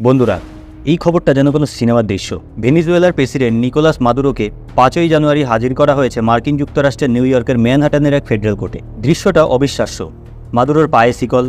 বন্ধুরা, এই খবরটা যেন কোনো সিনেমার দৃশ্য। ভেনিজুয়েলার প্রেসিডেন্ট নিকোলাস মাদুরোকে 5ই জানুয়ারি হাজির করা হয়েছে মার্কিন যুক্তরাষ্ট্রের নিউ ইয়র্কের ম্যানহাটানের এক ফেডারেল কোর্টে। দৃশ্যটা অবিশ্বাস্য। মাদুরোর পায়ে শিকল,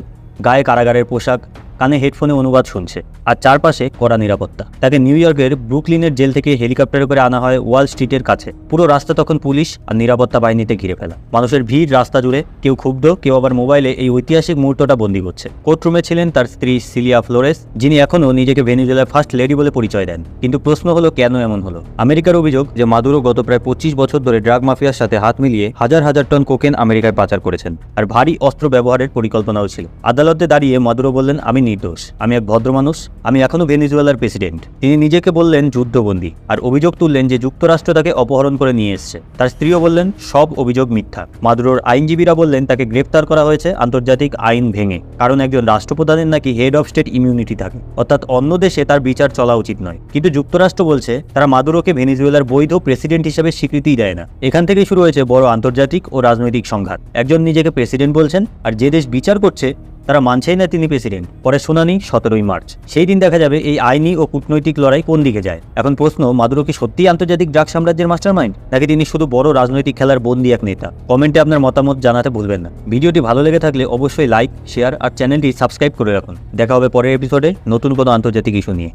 গায়ে কারাগারের পোশাক, কানে হেডফোনে অনুবাদ শুনছে, আর চারপাশে কড়া নিরাপত্তা। তাকে নিউ ইয়র্কের ব্রুকলিনের জেল থেকে হেলিকপ্টারে করে আনা হয় ওয়াল স্ট্রিটের কাছে। পুরো রাস্তা তখন পুলিশ আর নিরাপত্তা বাহিনীতে ঘিরে ফেলা। মানুষের ভিড় রাস্তা জুড়ে, কেউ ক্ষুব্ধ, কেউ আবার মোবাইলে এই ঐতিহাসিক মুহূর্তটা বন্দী করছে। কোর্টরুমে ছিলেন তার স্ত্রী সিলিয়া ফ্লোরেস, যিনি এখনও নিজেকে ভেনিজুয়েলার ফার্স্ট লেডি বলে পরিচয় দেন। কিন্তু প্রশ্ন হলো, কেন এমন হলো? আমেরিকার অভিযোগ যে মাদুরো গত প্রায় 25 বছর ধরে ড্রাগ মাফিয়ার সাথে হাত মিলিয়ে হাজার হাজার টন কোকেন আমেরিকায় পাচার করেছেন, আর ভারী অস্ত্র ব্যবহারের পরিকল্পনাও ছিল। আদালতে দাঁড়িয়ে মাদুরো বললেন, আমি নির্দোষ, আমি এক ভদ্র মানুষ, আমি এখনো ভেনিজুয়েলার প্রেসিডেন্ট। তিনি নিজেকে বললেন যুদ্ধবন্দী, আর অভিযোগ তুললেন যে যুক্তরাষ্ট্র তাকে অপহরণ করে নিয়ে এসেছে। তার স্ত্রীও বললেন সব অভিযোগ মিথ্যা। মাদুরোর আইনজীবীরা বললেন তাকে গ্রেপ্তার করা হয়েছে আন্তর্জাতিক আইন ভেঙে, কারণ একজন রাষ্ট্রপ্রধানের নাকি হেড অফ স্টেট ইমিউনিটি থাকে, অর্থাৎ অন্য দেশে তার বিচার চলা উচিত নয়। কিন্তু যুক্তরাষ্ট্র বলছে তারা মাদুরোকে ভেনিজুয়েলার বৈধ প্রেসিডেন্ট হিসেবে স্বীকৃতিই দেয় না। এখান থেকেই শুরু হয়েছে বড় আন্তর্জাতিক ও রাজনৈতিক সংঘাত। একজন নিজেকে প্রেসিডেন্ট বলছেন, আর যে দেশ বিচার করছে তারা মানছেই না তিনি প্রেসিডেন্ট। পরে শুনানি 17ই মার্চ। সেই দিন দেখা যাবে এই আইনি ও কূটনৈতিক লড়াই কোন দিকে যায়। এখন প্রশ্ন, মাদুরো কি সত্যিই আন্তর্জাতিক ড্রাগ সাম্রাজ্যের মাস্টারমাইন্ড, নাকি তিনি শুধু বড় রাজনৈতিক খেলার বন্দী এক নেতা? কমেন্টে আপনার মতামত জানাতে ভুলবেন না। ভিডিওটি ভালো লেগে থাকলে অবশ্যই লাইক, শেয়ার আর চ্যানেলটি সাবস্ক্রাইব করে রাখুন। দেখা হবে পরের এপিসোডে নতুন কোনো আন্তর্জাতিক ইস্যু নিয়ে।